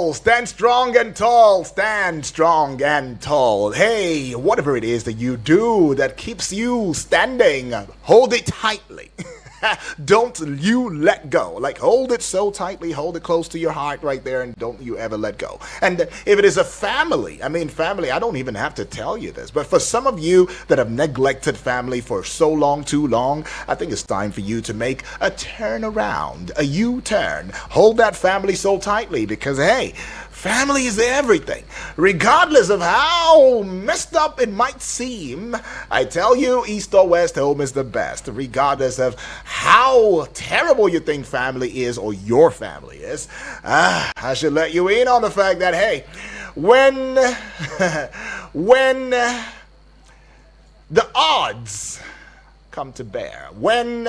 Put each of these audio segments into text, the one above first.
tall, stand strong and tall, stand strong and tall. Hey, whatever it is that you do that keeps you standing, hold it tightly. Don't you let go. Like, hold it so tightly, hold it close to your heart right there, and don't you ever let go. And if it is a family, family, I don't even have to tell you this, but for some of you that have neglected family for so long, too long, I think it's time for you to make a turn around, a U-turn. Hold that family so tightly because, hey, family is everything. Regardless of how messed up it might seem, I tell you, east or west, home is the best. Regardless of how terrible you think family is or your family is, I should let you in on the fact that, hey, when the odds come to bear, when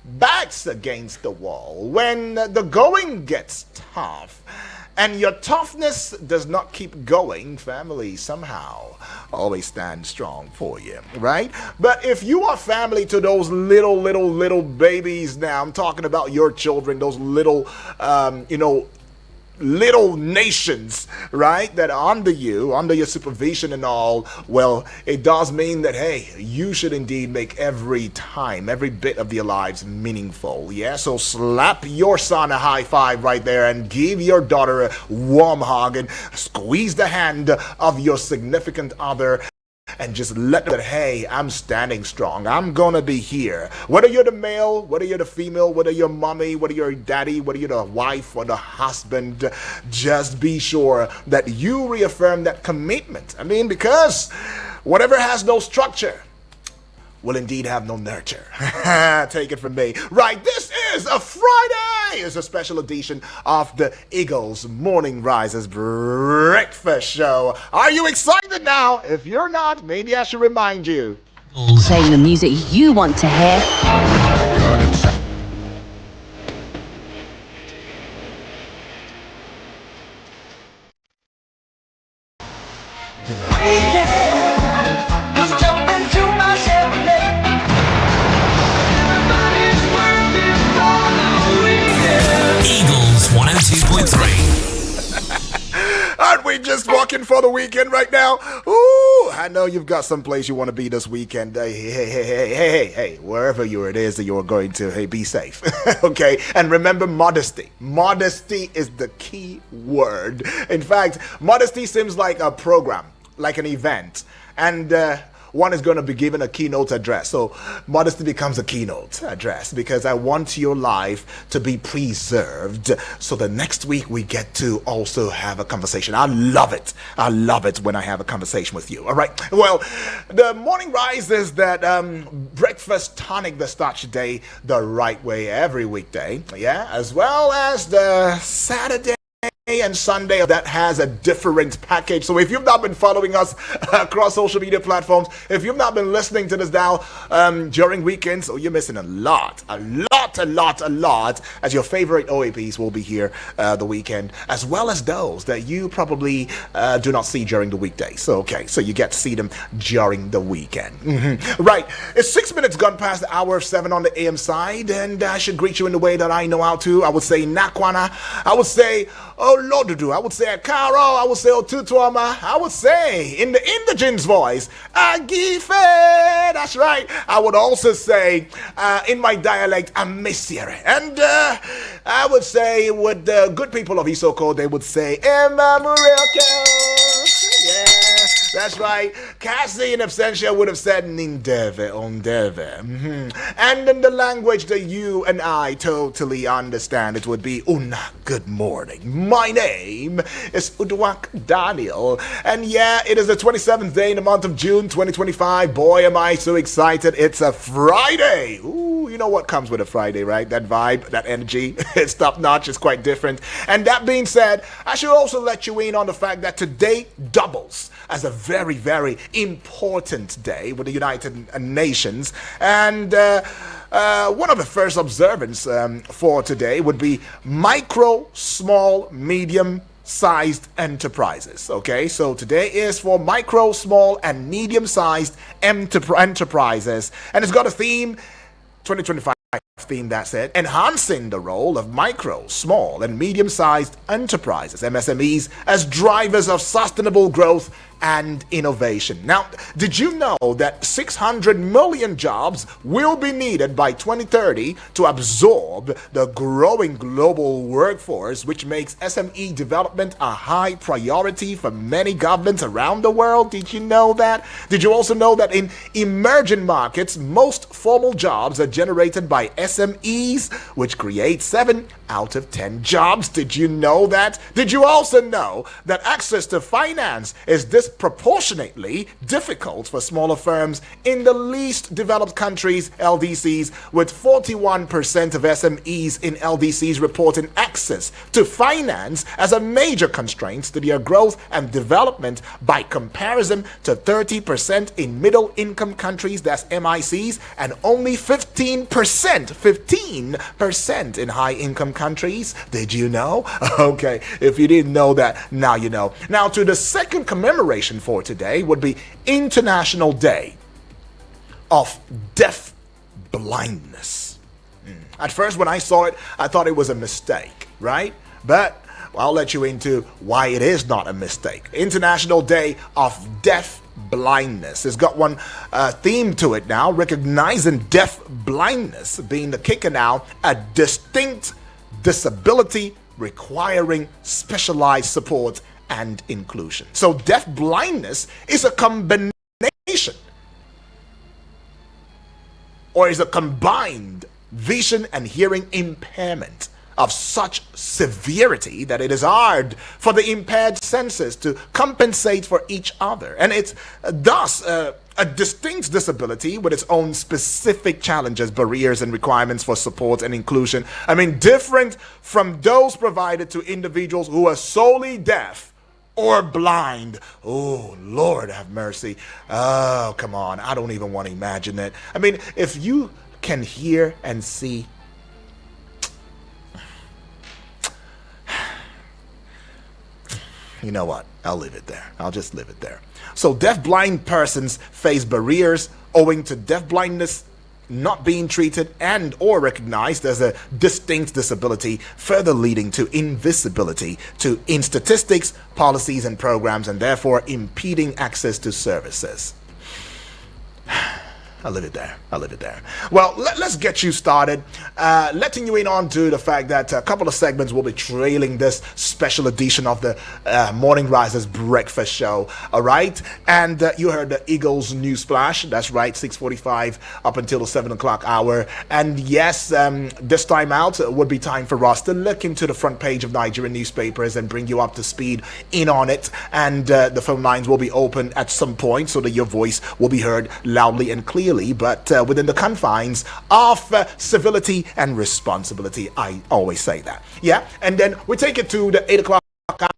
backs against the wall, when the going gets tough, and your toughness does not keep going, family somehow always stands strong for you, right? But if you are family to those little babies now, I'm talking about your children, those little nations, right, that are under your supervision and all, well, it does mean that, hey, you should indeed make every time, every bit of their lives meaningful, yeah? So slap your son a high five right there and give your daughter a warm hug and squeeze the hand of your significant other and just let them, hey, I'm standing strong. I'm gonna be here. Whether you're the male, whether you're the female, whether you're mommy, whether you're daddy, whether you're the wife or the husband, just be sure that you reaffirm that commitment. Because whatever has no structure will indeed have no nurture. Take it from me. Right, this is a Friday. It's a special edition of the Eagles Morning Risers Breakfast Show. Are you excited now? If you're not, maybe I should remind you. Playing the music you want to hear. Eagles 102.3. Aren't we just walking for the weekend right now? Ooh, I know you've got some place you want to be this weekend. Hey, wherever it is that you're going to, hey, be safe. Okay? And remember modesty. Modesty is the key word. In fact, modesty seems like a program, like an event. And one is going to be given a keynote address. So modesty becomes a keynote address because I want your life to be preserved. So the next week we get to also have a conversation. I love it. I love it when I have a conversation with you. All right. Well, the morning rise is that breakfast tonic that starts your day the right way every weekday. Yeah. As well as the Saturday and Sunday that has a different package. So if you've not been following us across social media platforms, if you've not been listening to this now during weekends, you're missing a lot, as your favorite OAPs will be here the weekend, as well as those that you probably do not see during the weekdays. So you get to see them during the weekend. Right, it's 6 minutes gone past the hour of 7 on the AM side, and I should greet you in the way that I know how to. I would say Nakwana, I would say Olodudu, I would say Akaro, I would say Otutuama, I would say in the indigenous voice, Agife, that's right. I would also say in my dialect, Amesire. And I would say with the good people of Isoko, they would say Emma Murielke. Yeah, that's right. Cassie in absentia would have said Nindeve Ondeve. And in the language that you and I totally understand, it would be Una, good morning. My name is Udwak Daniel. And yeah, it is the 27th day in the month of June 2025. Boy, am I so excited. It's a Friday. Ooh, you know what comes with a Friday, right? That vibe, that energy. It's top notch. It's quite different. And that being said, I should also let you in on the fact that today doubles as a very, very important day with the United Nations. And one of the first observance for today would be micro, small, medium sized enterprises. Okay, so today is for micro, small, and medium sized enterprises, and it's got a theme 2025 theme that said enhancing the role of micro, small, and medium-sized enterprises, MSMEs, as drivers of sustainable growth and innovation. Now, did you know that 600 million jobs will be needed by 2030 to absorb the growing global workforce, which makes SME development a high priority for many governments around the world? Did you know that? Did you also know that in emerging markets, most formal jobs are generated by SMEs, which create 7 out of 10 jobs? Did you know that? Did you also know that access to finance is disproportionately difficult for smaller firms in the least developed countries, LDCs, with 41% of SMEs in LDCs reporting access to finance as a major constraint to their growth and development by comparison to 30% in middle income countries, that's MICs, and only 15% in high income countries. Did you know? Okay, if you didn't know that, now you know. Now, to the second commemoration for today would be International Day of Deaf Blindness. At first, when I saw it, I thought it was a mistake, right? But I'll let you into why it is not a mistake. International Day of Deaf Blindness. It's got one theme to it now, recognizing deaf blindness being the kicker now, a distinct disability requiring specialized support and inclusion. So deaf blindness is a combination or is a combined vision and hearing impairment of such severity that it is hard for the impaired senses to compensate for each other. And it's thus a distinct disability with its own specific challenges, barriers, and requirements for support and inclusion. I mean, different from those provided to individuals who are solely deaf or blind. Oh, Lord have mercy. Oh, come on. I don't even want to imagine it. I mean, if you can hear and see, you know what? I'll leave it there. I'll just leave it there. So deaf-blind persons face barriers owing to deaf-blindness not being treated and or recognized as a distinct disability, further leading to invisibility in statistics, policies, and programs, and therefore impeding access to services. I'll leave it there. Well, let's get you started. Letting you in on to the fact that a couple of segments will be trailing this special edition of the Morning Risers Breakfast Show. All right? And you heard the Eagles News Flash. That's right, 6:45 up until the 7 o'clock hour. And yes, this time out would be time for us to look into the front page of Nigerian newspapers and bring you up to speed in on it. And the phone lines will be open at some point so that your voice will be heard loudly and clearly, but within the confines of civility and responsibility. I always say that. Yeah, and then we take it to the 8 o'clock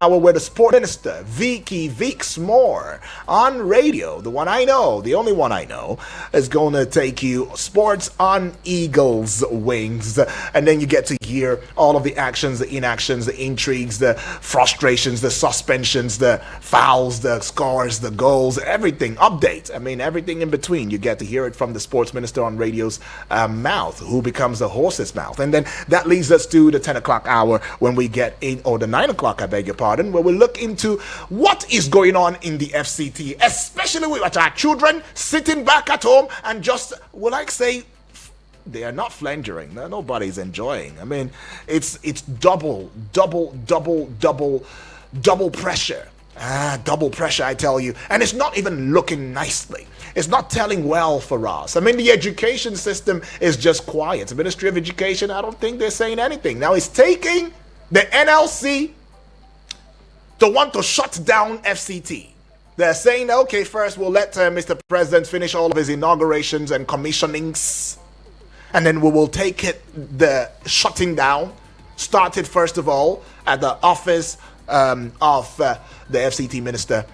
hour where the sport minister, Vicky Vicksmore, on radio, the one I know, the only one I know, is going to take you sports on Eagles wings. And then you get to hear all of the actions, the inactions, the intrigues, the frustrations, the suspensions, the fouls, the scores, the goals, everything, updates. I mean, everything in between. You get to hear it from the sports minister on radio's mouth, who becomes the horse's mouth. And then that leads us to the 10 o'clock hour when we get in, or the 9 o'clock, I beg your pardon, where we look into what is going on in the FCT, especially with our children sitting back at home and just, will I say, they are not flangering. Nobody's enjoying. I mean, it's double pressure. Double pressure, I tell you. And it's not even looking nicely. It's not telling well for us. I mean, the education system is just quiet. The Ministry of Education, I don't think they're saying anything. Now, it's taking the NLC to want to shut down FCT. They're saying, okay, first we'll let Mr. President finish all of his inaugurations and commissionings, and then we will take it, the shutting down, started first of all at the office of the FCT minister.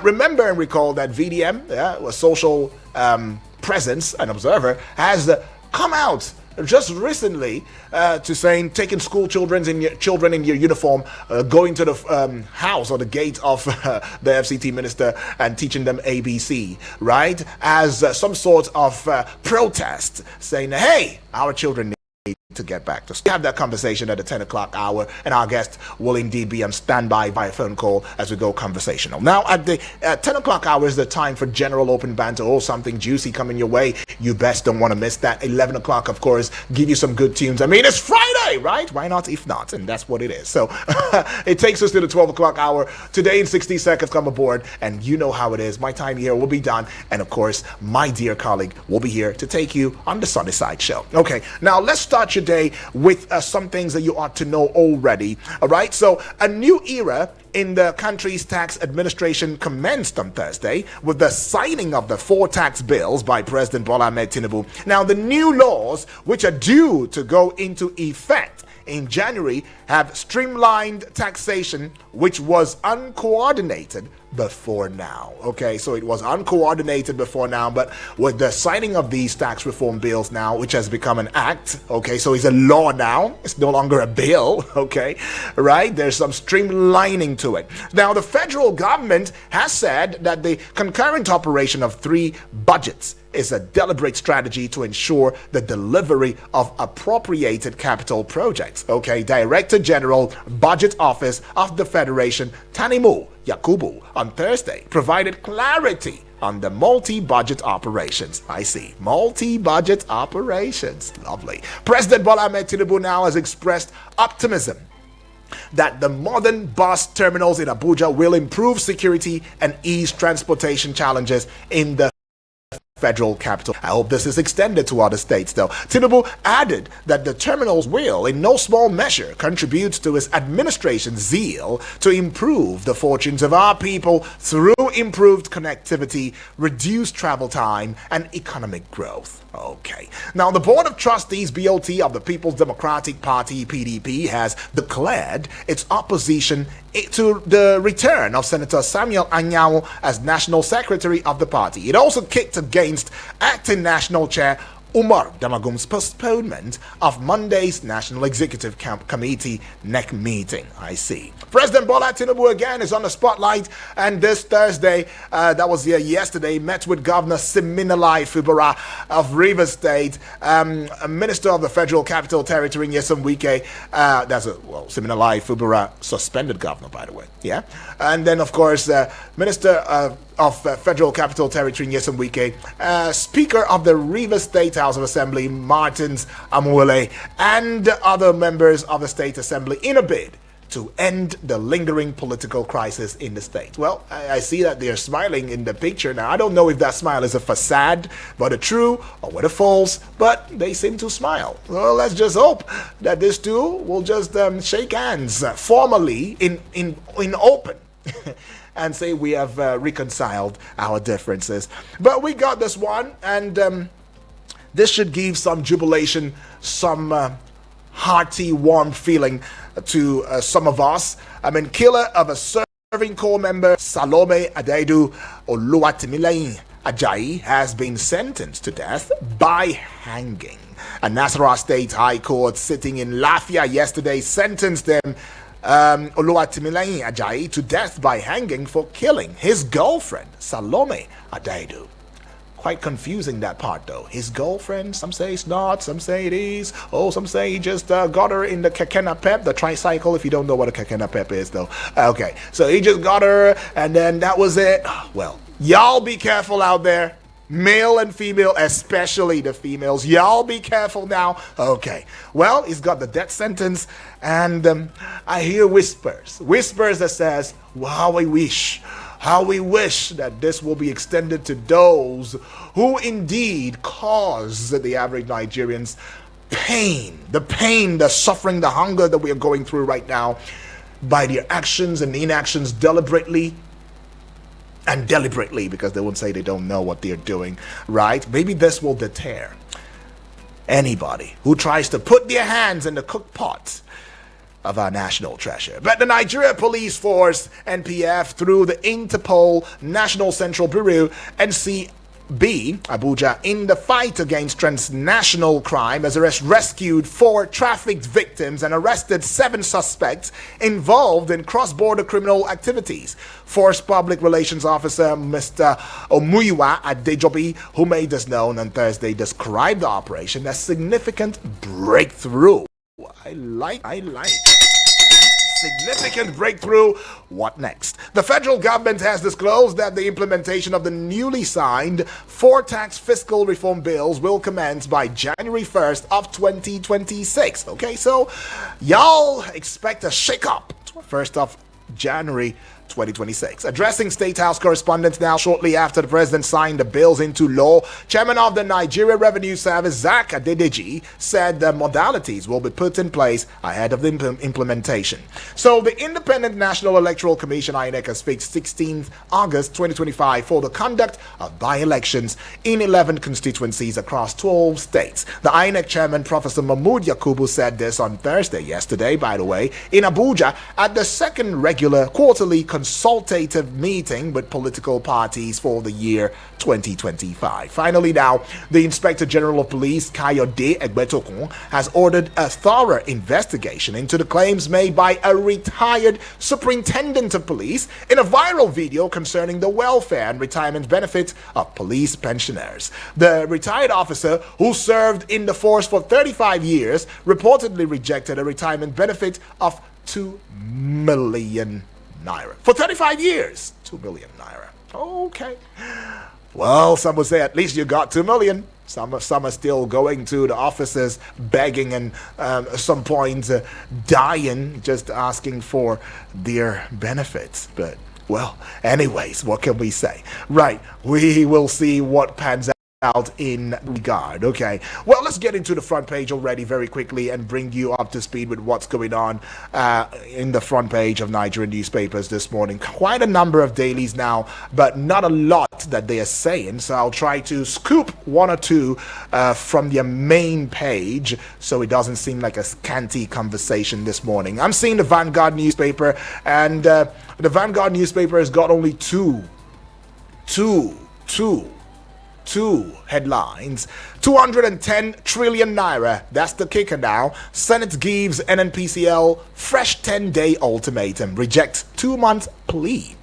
Remember and recall that VDM, a social presence and observer, has come out just recently to saying taking school children in your uniform, going to the house or the gate of the FCT minister and teaching them ABC, right? As some sort of protest, saying, hey, our children need to get back to school. We have that conversation at the 10 o'clock hour, and our guest will indeed be on standby via phone call as we go conversational. Now, at the 10 o'clock hour is the time for general open banter or something juicy coming your way. You best don't want to miss that. 11 o'clock, of course, give you some good tunes. I mean, it's Friday, right? Why not if not? And that's what it is. So it takes us to the 12 o'clock hour. Today in 60 seconds, come aboard, and you know how it is. My time here will be done, and of course, my dear colleague will be here to take you on the Sunny Side Show. Okay, now let's start your day with some things that you ought to know already. All right, so a new era in the country's tax administration commenced on Thursday with the signing of the 4 tax bills by President Bola Ahmed Tinubu. Now, the new laws, which are due to go into effect in January, have streamlined taxation, which was uncoordinated before now. Okay, so it was uncoordinated before now, but with the signing of these tax reform bills now, which has become an act, okay, so it's a law now, it's no longer a bill, okay, right? There's some streamlining to it. Now, the federal government has said that the concurrent operation of 3 budgets is a deliberate strategy to ensure the delivery of appropriated capital projects. Okay, Director General Budget Office of the Federation, Tanimu Yakubu, on Thursday provided clarity on the multi-budget operations. I see. Multi-budget operations. Lovely. President Bola Ahmed Tinubu now has expressed optimism that the modern bus terminals in Abuja will improve security and ease transportation challenges in the federal capital. I hope this is extended to other states, though. Tinubu added that the terminals will, in no small measure, contribute to his administration's zeal to improve the fortunes of our people through improved connectivity, reduced travel time, and economic growth. Okay. Now, the Board of Trustees, BOT, of the People's Democratic Party, PDP, has declared its opposition to the return of Senator Samuel Anyanwu as National Secretary of the party. It also kicked against acting National Chair Umar Damagum's postponement of Monday's National Executive Committee NEC meeting. I see. President Bola Tinubu again is on the spotlight, and this Thursday, that was yesterday, met with Governor Siminalai Fubara of Rivers State, Minister of the Federal Capital Territory Nyesom Wike. Siminalai Fubara, suspended governor, by the way. Yeah, and then of course, Minister of Federal Capital Territory Nyesom Wike, Speaker of the Rivers State House of Assembly Martins Amuele, and other members of the State Assembly in a bid to end the lingering political crisis in the state. Well, I see that they're smiling in the picture now. I don't know if that smile is a facade, whether true or whether false, but they seem to smile. Well, let's just hope that these two will just shake hands formally in open and say we have reconciled our differences. But we got this one, and this should give some jubilation, some hearty, warm feeling to some of us. I mean, killer of a serving corps member, Salome Adaidu Oluwatimileyin Ajayi, has been sentenced to death by hanging. A Nasarawa State High Court sitting in Lafia yesterday sentenced him, Oluwatimileyin Ajayi, to death by hanging for killing his girlfriend, Salome Adaidu. Quite confusing, that part, though. His girlfriend, some say it's not, some say it is. Oh, some say he just got her in the Kekena Pep, the tricycle, if you don't know what a Kekena Pep is, though. Okay, so he just got her, and then that was it. Well, y'all be careful out there. Male and female, especially the females. Y'all be careful now. Okay, well, he's got the death sentence, and I hear whispers that says, well, how we wish that this will be extended to those who indeed cause the average Nigerians pain, the suffering, the hunger that we are going through right now by their actions and inactions deliberately, because they won't say they don't know what they're doing, right? Maybe this will deter anybody who tries to put their hands in the cook pot of our national treasure. But the Nigeria Police Force, NPF, through the Interpol National Central Bureau, B, Abuja, in the fight against transnational crime, has rescued 4 trafficked victims and arrested 7 suspects involved in cross-border criminal activities. Force Public Relations Officer Mr. Omuyiwa Adejobi, who made this known on Thursday, described the operation as significant breakthrough. I like. Significant breakthrough. What next? The federal government has disclosed that the implementation of the newly signed 4 tax fiscal reform bills will commence by January 1st of 2026. Okay, so y'all expect a shake-up 1st of January 2026. Addressing State House correspondents now shortly after the president signed the bills into law, Chairman of the Nigeria Revenue Service, Zach Adedeji, said the modalities will be put in place ahead of the implementation. So the Independent National Electoral Commission, INEC, has fixed 16th August 2025 for the conduct of by-elections in 11 constituencies across 12 states. The INEC chairman, Professor Mahmood Yakubu, said this on Thursday, yesterday, by the way, in Abuja at the second regular quarterly consultative meeting with political parties for the year 2025. Finally now, the Inspector General of Police, Kayode Egbetokun, has ordered a thorough investigation into the claims made by a retired superintendent of police in a viral video concerning the welfare and retirement benefits of police pensioners. The retired officer, who served in the force for 35 years, reportedly rejected a retirement benefit of 2 million naira. For 35 years, 2 million naira. Okay. Well, some would say at least you got 2 million. Some are still going to the offices begging and at some point dying, just asking for their benefits. But, well, anyways, what can we say? Right, we will see what pans out in regard. Okay, well, let's get into the front page already very quickly and bring you up to speed with what's going on in the front page of Nigerian newspapers this morning. Quite a number of dailies now, but not a lot that they are saying, so I'll try to scoop 1 or 2 from their main page so it doesn't seem like a scanty conversation this morning. I'm seeing the Vanguard newspaper, and the Vanguard newspaper has got only two headlines. 210 trillion naira. That's the kicker now. Senate gives NNPCL fresh 10-day ultimatum. Rejects 2-month plea.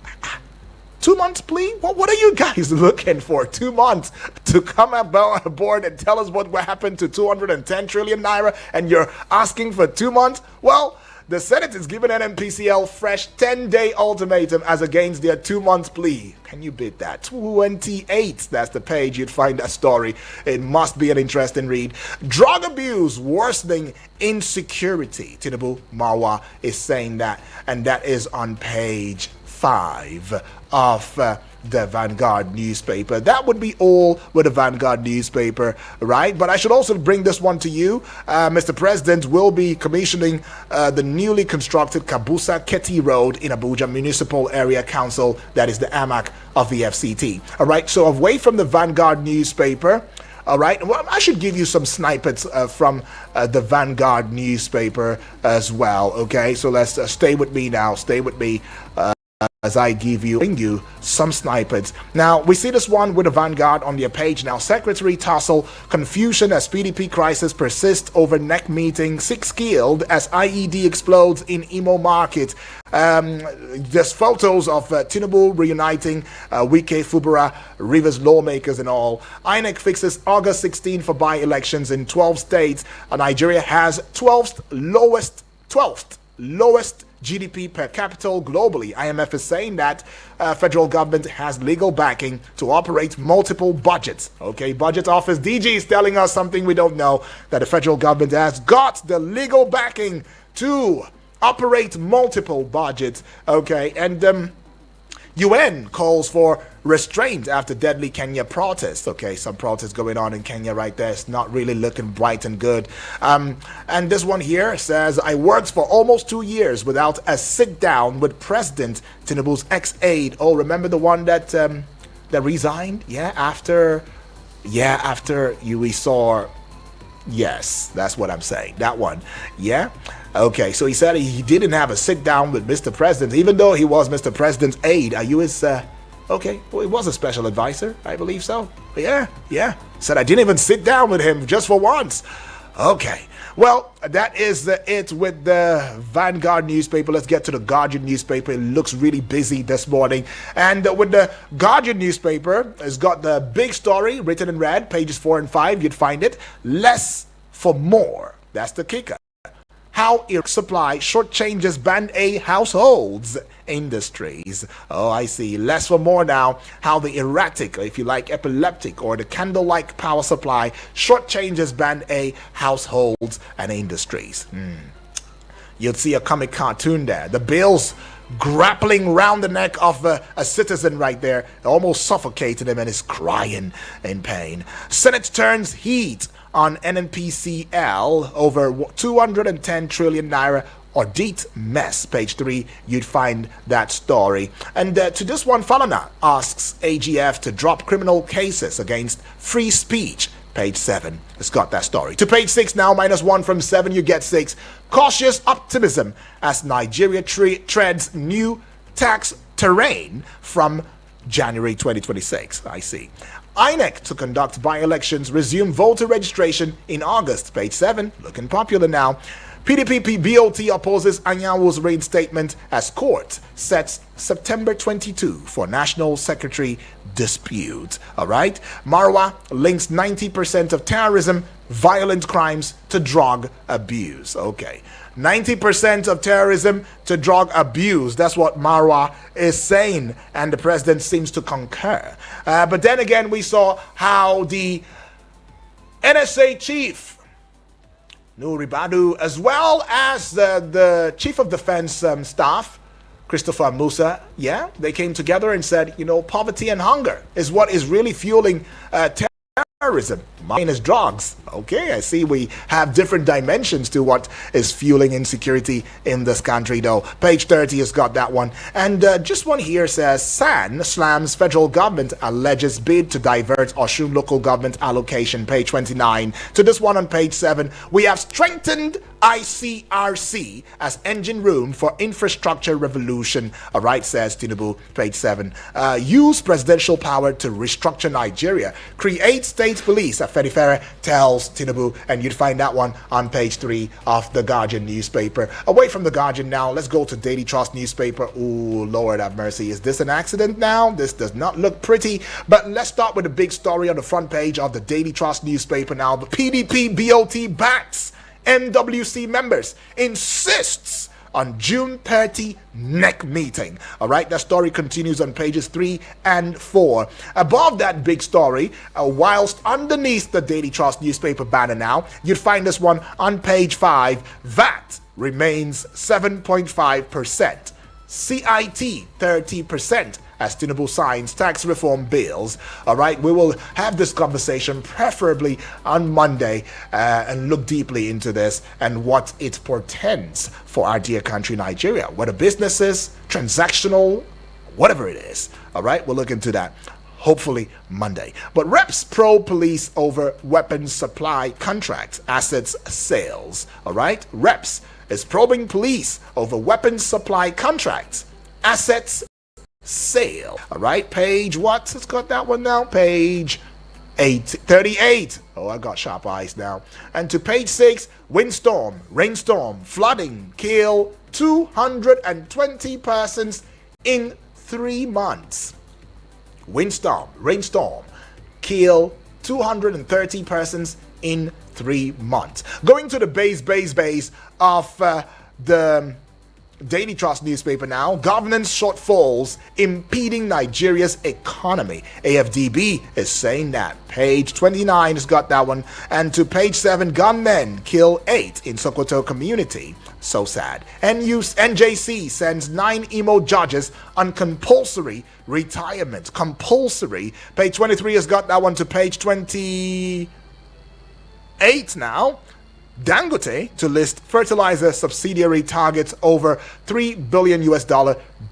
2 months plea? What are you guys looking for? 2 months to come aboard and tell us what happened to 210 trillion naira, and you're asking for 2 months? Well, the Senate is giving NNPCL fresh 10-day ultimatum as against their 2-month plea. Can you beat that? 28. That's the page you'd find that story. It must be an interesting read. Drug abuse worsening insecurity. Tinubu Marwa is saying that, and that is on page 5 of the Vanguard newspaper. That would be all with the Vanguard newspaper, right? But I should also bring this one to you. Mr. President will be commissioning the newly constructed Kabusa Keti Road in Abuja Municipal Area Council, that is the AMAC of the FCT. All right, so away from the Vanguard newspaper, all right, well, I should give you some snippets from the Vanguard newspaper as well, okay? So let's stay with me now, stay with me as I bring you some snippets. Now, we see this one with the Vanguard on their page now. Secretary tussle, confusion as PDP crisis persists over neck meeting, 6 killed as IED explodes in Imo Market. There's photos of Tinubu reuniting Wike, Fubara, Rivers lawmakers and all. INEC fixes August 16 for by-elections in 12 states. Nigeria has 12th lowest GDP per capita globally. IMF is saying that federal government has legal backing to operate multiple budgets. Okay, Budget Office DG is telling us something we don't know, that the federal government has got the legal backing to operate multiple budgets. Okay, and UN calls for restraint after deadly Kenya protests. Okay, some protests going on in Kenya right there. It's not really looking bright and good. And this one here says, I worked for almost 2 years without a sit down with President Tinubu's ex-aide. Oh, remember the one that resigned? After we saw. Yes, that's what I'm saying. That one. Yeah. Okay, so he said he didn't have a sit down with Mr. President, even though he was Mr. President's aide. Are you his Okay, well, it was a special advisor, I believe so. Yeah. Said I didn't even sit down with him just for once. Okay, well, that is it with the Vanguard newspaper. Let's get to the Guardian newspaper. It looks really busy this morning. And with the Guardian newspaper, it's got the big story written in red, pages 4 and 5. You'd find it. Less for more. That's the kicker. How supply shortchanges Band A households industries. Oh, I see. Less for more now. How the erratic, if you like, epileptic, or the candle-like power supply shortchanges Band A households and industries. You'd see a comic cartoon there. The bills grappling round the neck of a citizen right there, almost suffocated him and is crying in pain. Senate turns heat on NNPCL over 210 trillion naira audit mess. Page 3, you'd find that story. And to this one, Falana asks AGF to drop criminal cases against free speech. Page 7, it's got that story. To page 6 now, -1 from 7, you get 6. Cautious optimism as Nigeria treads new tax terrain from January 2026. I see. INEC to conduct by-elections resume voter registration in August. Page 7, looking popular now. PDP BOT opposes Anyawu's reinstatement as court sets September 22 for National Secretary dispute. All right. Marwa links 90% of terrorism, violent crimes to drug abuse. Okay. 90% of terrorism to drug abuse. That's what Marwa is saying, and the president seems to concur. But then again, we saw how the NSA chief, Nuri Badu, as well as the chief of defense staff, Christopher Musa, they came together and said, poverty and hunger is what is really fueling terrorism. Mine is drugs. Okay, I see we have different dimensions to what is fueling insecurity in this country, though. Page 30 has got that one. And just one here says, SAN slams federal government alleges bid to divert Osun local government allocation. Page 29. To this one on page 7, we have strengthened ICRC as engine room for infrastructure revolution. All right, says Tinubu. Page 7. Use presidential power to restructure Nigeria. Create state police. Fedifere tells Tinubu, and you'd find that one on page 3 of the Guardian newspaper. Away from the Guardian now, let's go to Daily Trust newspaper. Ooh, Lord have mercy. Is this an accident now? This does not look pretty. But let's start with the big story on the front page of the Daily Trust newspaper now. The PDP BOT backs MWC members, insists on June 30 NEC meeting. All right, that story continues on pages 3 and 4. Above that big story, whilst underneath the Daily Trust newspaper banner now, you'd find this one on page 5. VAT remains 7.5%. CIT 30%. As Tinubu signs tax reform bills. All right, we will have this conversation preferably on Monday and look deeply into this and what it portends for our dear country, Nigeria. Whether businesses, transactional, whatever it is. All right, we'll look into that. Hopefully Monday. But reps probe police over weapons supply contracts, assets sales. All right, reps is probing police over weapons supply contracts, assets sale. All right, page what? It's got that one now. Page 38. Oh, I got sharp eyes now. And to page 6, windstorm, rainstorm, flooding, kill 220 persons in 3 months. Windstorm, rainstorm, kill 230 persons in 3 months. Going to the base of the Daily Trust newspaper now. Governance shortfalls impeding Nigeria's economy. AFDB is saying that. Page 29 has got that one. And to page 7, gunmen kill 8 in Sokoto community. So sad. NJC sends 9 Imo judges on compulsory retirement. Compulsory. Page 23 has got that one. To page 28 now. Dangote to list fertilizer subsidiary targets over $3 billion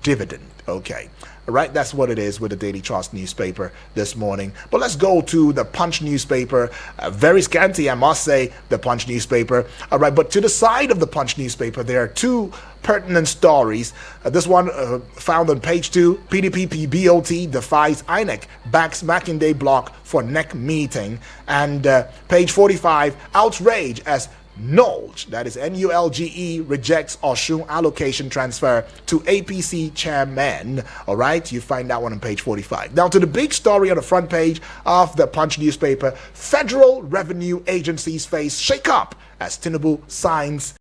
dividend. Okay. All right, that's what it is with the Daily Trust newspaper this morning. But let's go to the Punch newspaper. Very scanty, I must say, the Punch newspaper. All right, but to the side of the Punch newspaper, there are two pertinent stories. This one found on page 2, PDP BOT defies INEC, backs Mackinday block for neck meeting. And page 45, outrage as NULGE, that is NULGE, rejects Oshun allocation transfer to APC chairman. All right, you find that one on page 45. Now to the big story on the front page of the Punch newspaper. Federal revenue agencies face shake-up as Tinubu signs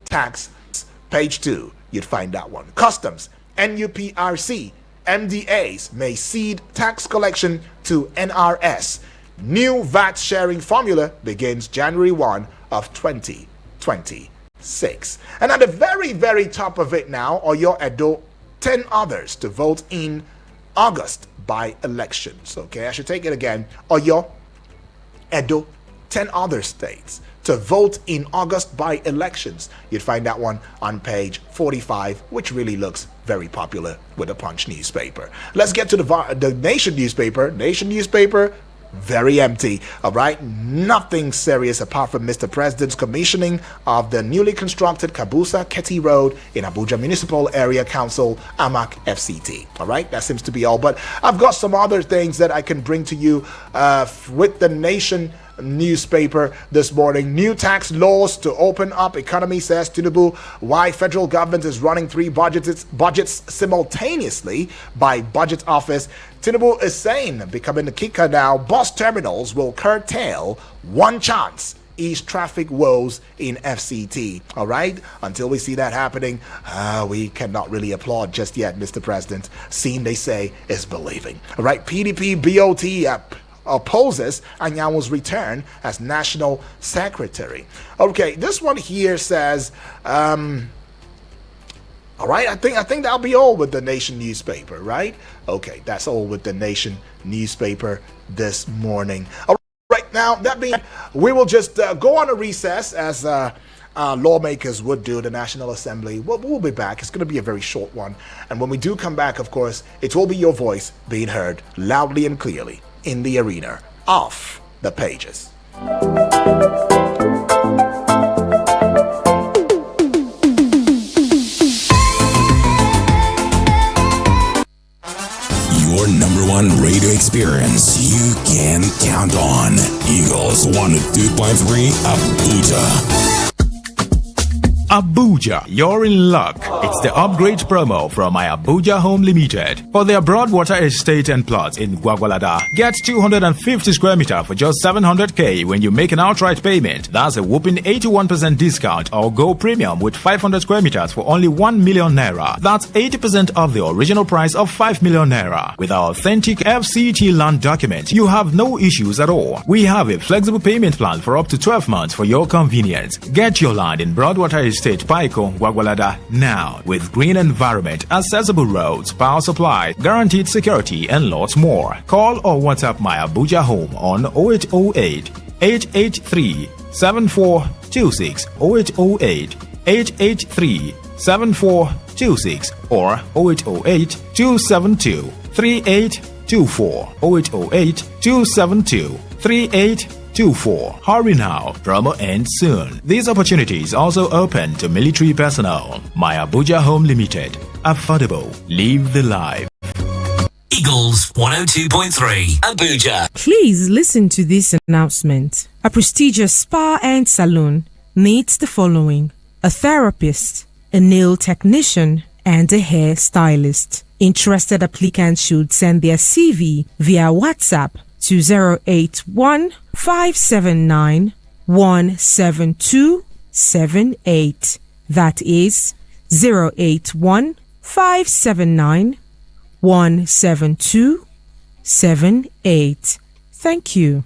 tax. Page 2, you'd find that one. Customs, NUPRC, MDAs may cede tax collection to NRS. New VAT sharing formula begins January 1 of 2026. And at the very, very top of it now, Oyo Edo, 10 others to vote in August by elections. Okay, I should take it again. Oyo Edo, 10 other states to vote in August by elections. You'd find that one on page 45, which really looks very popular with the Punch newspaper. Let's get to the Nation newspaper. Nation newspaper, very empty. All right, nothing serious apart from Mr. President's commissioning of the newly constructed Kabusa Keti Road in Abuja Municipal Area Council, AMAC FCT. All right, that seems to be all. But I've got some other things that I can bring to you with the Nation newspaper this morning. New tax laws to open up economy, says Tinubu. Why federal government is running 3 budgets simultaneously by budget office. Tinubu is saying, becoming the kicker now, bus terminals will curtail one chance ease traffic woes in FCT. All right, until we see that happening, we cannot really applaud just yet, Mr. President. Seeing, they say, is believing. All right, PDP BOT opposes Anyanwu's return as national secretary. Okay, this one here says, all right, I think that'll be all with the Nation newspaper, right? Okay, that's all with the Nation newspaper this morning. All right, now that being, we will just go on a recess as lawmakers would do, the National Assembly. We'll be back. It's going to be a very short one. And when we do come back, of course, it will be your voice being heard loudly and clearly in the arena of the pages. Your number one radio experience you can count on. Eagles 102.3 Abuja. Abuja, you're in luck. It's the upgrade promo from my Abuja Home Limited. For their Broadwater estate and plots in Gwagwalada, get 250 square meter for just 700k when you make an outright payment. That's a whopping 81% discount, or go premium with 500 square meters for only 1 million naira. That's 80% of the original price of 5 million naira. With our authentic FCT land document, you have no issues at all. We have a flexible payment plan for up to 12 months for your convenience. Get your land in Broadwater Estate, Paiko, Gwagwalada now, with green environment, accessible roads, power supply, guaranteed security, and lots more. Call or WhatsApp my Abuja Home on 0808 883 7426, 0808 883 7426, or 0808 272 3824, 0808 272 3824. Hurry now, promo ends soon. These opportunities also open to military personnel. My Abuja Home Limited. Affordable. Live the life. Eagles 102.3 Abuja. Please listen to this announcement. A prestigious spa and salon needs the following: a therapist, a nail technician, and a hair stylist. Interested applicants should send their CV via WhatsApp to 081 579 17278. That is 081 579 17278. Thank you.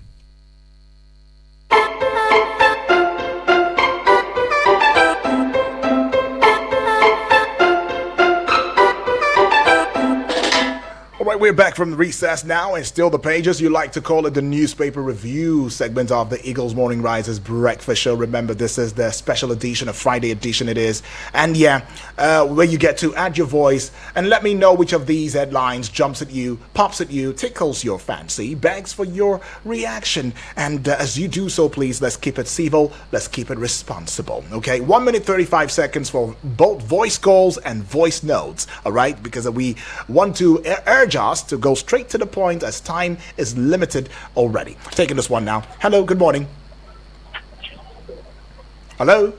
All right, we're back from the recess now, and still the pages. You like to call it the newspaper review segment of the Eagles Morning Risers Breakfast Show. Remember, this is the special edition, a Friday edition it is. And yeah, where you get to add your voice and let me know which of these headlines jumps at you, pops at you, tickles your fancy, begs for your reaction. And as you do so, please, let's keep it civil, let's keep it responsible. Okay, 1 minute 35 seconds for both voice calls and voice notes. All right, because we want to urge us to go straight to the point as time is limited already. Taking this one now. Hello, good morning. Hello.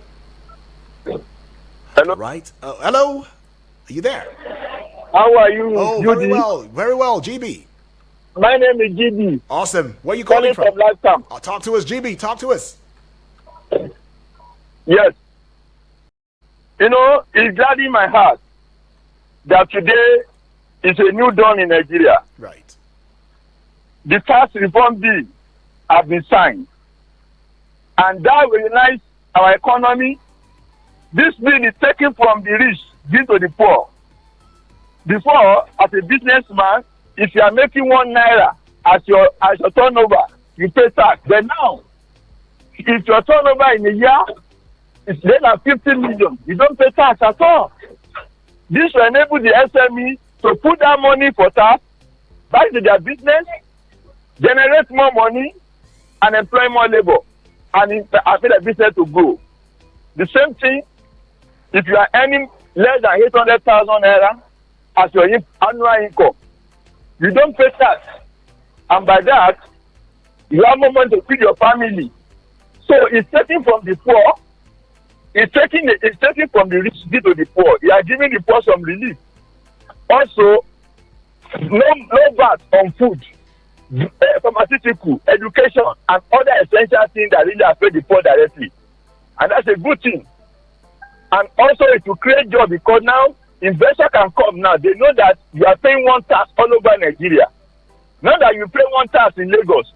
Hello. Right. Hello. Are you there? How are you? Oh, Judy? very well, GB. My name is GB. Awesome. Where are you calling from? Lifetime. Talk to us, GB. Talk to us. Yes. You know, it's gladdening my heart that today is a new dawn in Nigeria. Right. The tax reform bill has been signed, and that will unite our economy. This bill is taken from the rich, give to the poor. Before, as a businessman, if you are making 1 naira as your turnover, you pay tax. But now, if your turnover in a year is less than 50 million, you don't pay tax at all. This will enable the SME to put that money for tax back to their business, generate more money, and employ more labor, and allow the business to grow. The same thing, if you are earning less than 800,000 naira as your annual income, you don't pay tax, and by that, you have more money to feed your family. So it's taking from the poor, it's taking from the rich to the poor. You are giving the poor some relief. Also, no VAT on food, pharmaceutical, education, and other essential things that really affect the poor directly. And that's a good thing. And also, it will create jobs because now investors can come now. They know that you are paying one tax all over Nigeria. Not that you pay one tax in Lagos,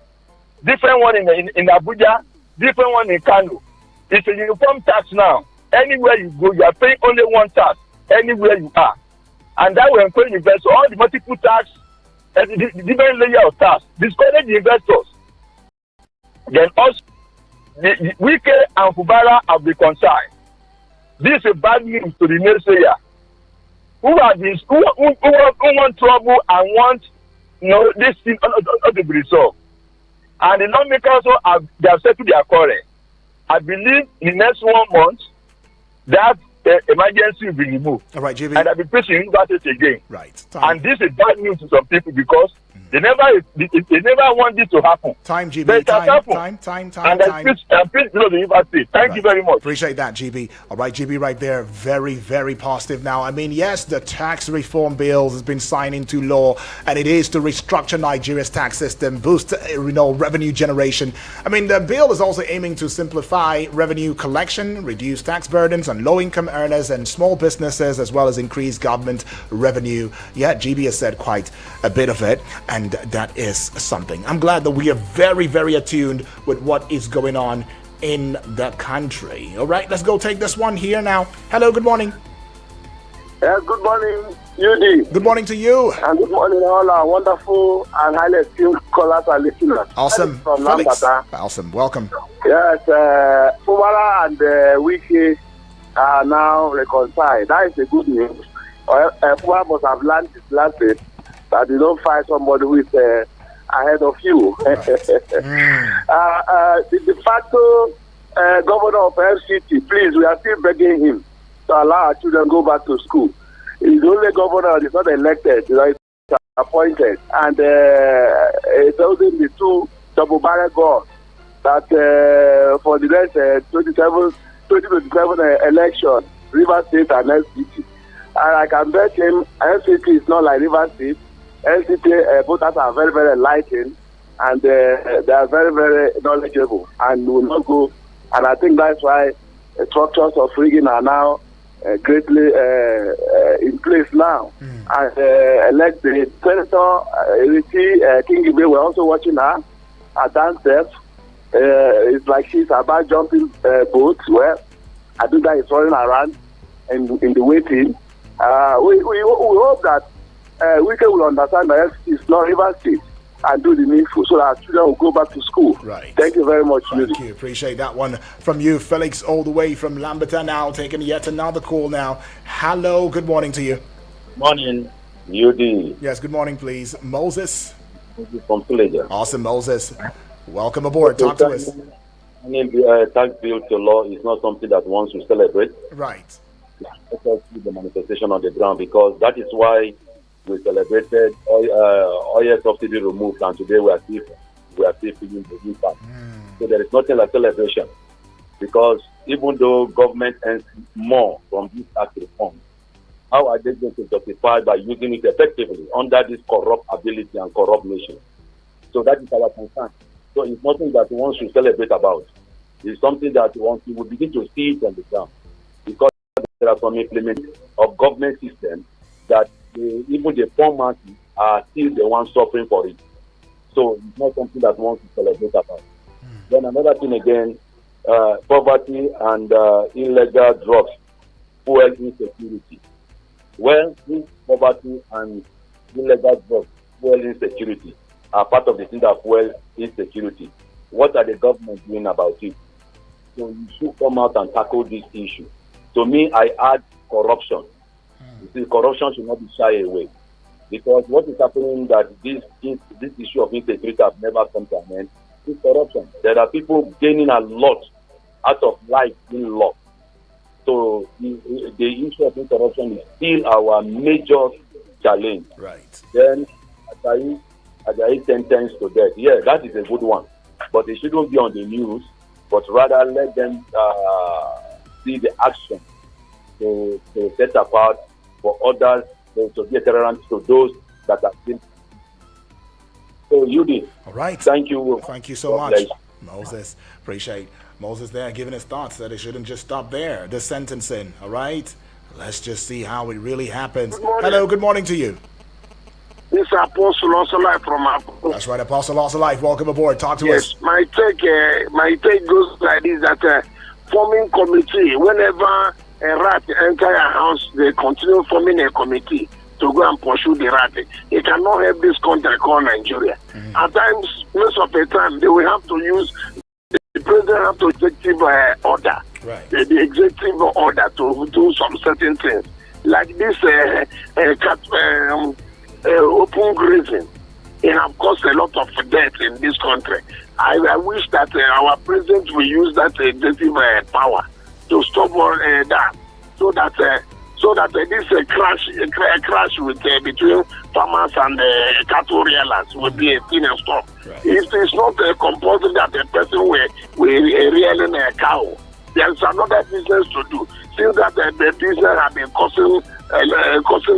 different one in Abuja, different one in Kano. It's a uniform tax now. Anywhere you go, you are paying only one tax, anywhere you are. And that will encourage investors. All the multiple tax, the different layer of tax, discourage the investors. Then also, the Wike and Fubara have been concerned. This is a bad news to the naysayer who want trouble and want this thing not to be resolved. And the lawmakers also they have settled their quarrel. I believe in the next 1 month that emergency will be removed. All right, JB. And I'll be preaching university again. Right. And this is bad news to some people because they never want this to happen. Time, GB. But it has happened. Time. And I preach the university. Thank you very much. Appreciate that, GB. All right, GB, right there. Very, very positive. Now, I mean, yes, the tax reform bill has been signed into law, and it is to restructure Nigeria's tax system, boost, revenue generation. I mean, the bill is also aiming to simplify revenue collection, reduce tax burdens on low-income earners and small businesses, as well as increase government revenue. Yeah, GB has said quite a bit of it, and that is something. I'm glad that we are very, very attuned with what is going on in the country. All right, let's go take this one here now. Hello, good morning. Good morning, UD. Good morning to you. And good morning, all our wonderful and highly esteemed callers and listeners. Awesome. From Felix. Lambata. Awesome. Welcome. Yes, Fubara and Wike are now reconciled. That is a good news. Fubara must have learned his lesson that you don't find somebody who is ahead of you. Right. The de facto governor of FCT, please, we are still begging him to allow our children go back to school. He's the only governor that is not elected, he's appointed. And it's also the two double barrel guns that for the next 2027 election, Rivers State and FCT. And I can bet him FCT is not like Rivers State. FCT voters are very, very enlightened, and they are very, very knowledgeable and will not go. And I think that's why structures of rigging are now greatly in place now. And elect the Senator King Ibe, we're also watching her downstairs. It's like she's about jumping boats. Well, I think that is running around in the waiting. We hope that we will understand that it's not River State and do the needful so that our children will go back to school. Right. Thank you very much. Thank you. Appreciate that one from you, Felix, all the way from Lamberton. Now taking yet another call now. Hello, good morning to you. Morning, UD. Yes, good morning, please. Moses. From Philadelphia. Awesome, Moses. Welcome aboard. Talk to us. Tax bill to law is not something that one should celebrate. Right. Let us see the manifestation on the ground, because that is why we celebrated oil subsidy removed, and today we are still feeling the impact. So there is nothing like celebration, because even though government earns more from this tax reform, how are they going to justify by using it effectively under this corrupt ability and corrupt nation? So that is our concern. So it's nothing that one should celebrate about. It's something that once we will begin to see it on the ground, because there are some implement of government system that even the poor masses are still the ones suffering for it. So it's not something that one should celebrate about. Then another thing again, poverty and illegal drugs, fuel insecurity. Well, this poverty and illegal drugs, fuel insecurity are part of the thing that fuel insecurity. What are the government doing about it? So you should come out and tackle this issue. To me, I add corruption. You see, corruption should not be shy away, because what is happening that this issue of insecurity has never come to an end is corruption. There are people gaining a lot out of life being lost. So the issue of corruption is still our major challenge. Right. Then Ajayi sentenced to death. Yeah, that is a good one, but it shouldn't be on the news, but rather let them see the action to set apart for others to be a tolerant to those that are still. So you did. All right. Thank you. Thank you so much, Moses. Appreciate Moses there giving his thoughts that it shouldn't just stop there. The sentencing. All right. Let's just see how it really happens. Hello. Good morning to you. This is Apostle also live from Apple. That's right, Apostle Also Life. Welcome aboard. Talk to us. Yes, my take goes like this: that forming committee. Whenever a rat enter a house, they continue forming a committee to go and pursue the rat. It cannot help this country called Nigeria. At times, most of the time, they will have to use the president have to executive order, Right. the executive order to do some certain things, like this open grazing. It has caused a lot of death in this country. I wish that our president will use that executive power to stop all that, so that this crash with between farmers and cattle rearers will be a thing of stop. Right. It is not compulsory that a person will rearing a cow. There is another business to do. Since that the business has been causing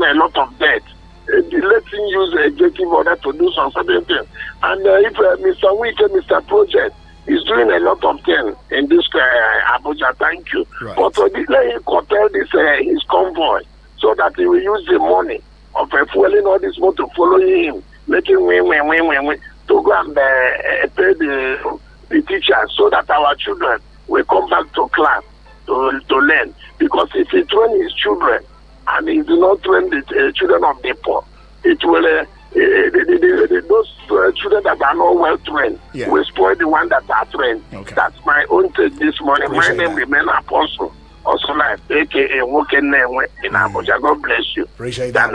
a lot of death, let him use the executive order to do some certain things. And if Mr. Wike, Mr. Project, is doing a lot of things in this Abuja, thank you. Right. But let him curtail this his convoy, so that he will use the money of fueling all this motor following him, making win to go and pay the teachers, so that our children will come back to class to learn. Because if he train his children and he do not train the children of the poor, it will those children that are not well trained will spoil the one that are trained. Okay. That's my own take this morning. Appreciate my name remains Apostle Also Life, aka Woken in Abuja. God bless you. Appreciate that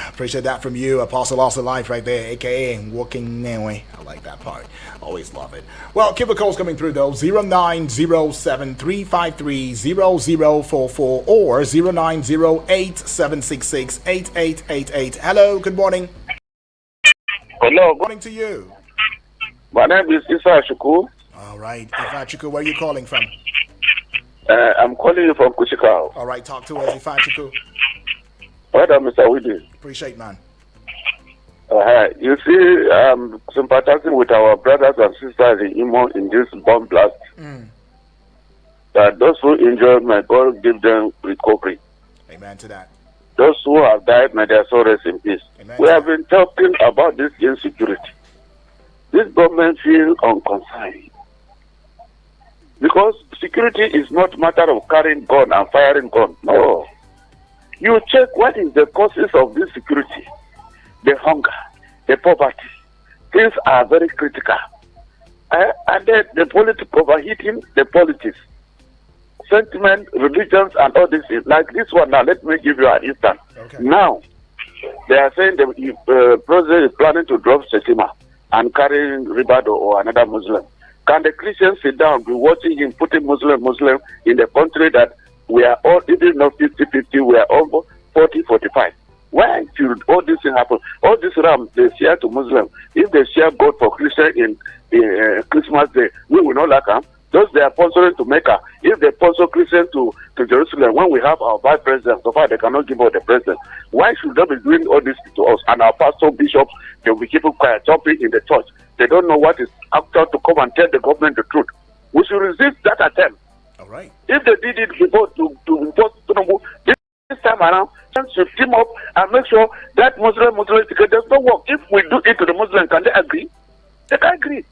appreciate that from you, Apostle Also Life, right there, aka Walking Nawe. I like that part. Always love it. Well, keep the calls coming through though. 0907-353-0044 or 0908-766-8888. Hello, good morning. Hello. Good morning to you. My name is Isa Shuku. All right, Ifachuku, where are you calling from? I'm calling you from Kuchikau. All right, talk to us, Ifachuku. Welcome, Mr. Widi. Appreciate, man. You see, sympathizing with our brothers and sisters in Imo in this bomb blast. That those who injured, may God give them recovery. Amen to that. Those who have died, may their soul rest in peace. Amen. We have been talking about this insecurity. This government feels unconcerned. Because security is not a matter of carrying gun and firing gun. No. You check what is the causes of this security. the hunger, the poverty. Things are very critical. And then the politics overheating the politics. Sentiment, religions, and all this. Like this one now, let me give you an instance. Okay. Now, they are saying the president is planning to drop Shetima and carrying Ribado or another Muslim. Can the Christians sit down, be watching him, putting Muslim in the country that we are all, even not 50-50, we are all 40-45? Why should all this thing happen? All this ram, they share to Muslim. If they share God for Christian in Christmas Day, we will not like them. Those they are sponsoring to Mecca. If they sponsor Christians to Jerusalem, when we have our vice president, so far they cannot give out the president. Why should they be doing all this to us? And our pastor, bishops, they will be keeping quiet, jumping in the church. They don't know what is after to come and tell the government the truth. We should resist that attempt. All right. If they did it before to impose Tinubu, this time around, should team up and make sure that Muslim ticket does not work. If we do it to the Muslims, can they agree? They can agree.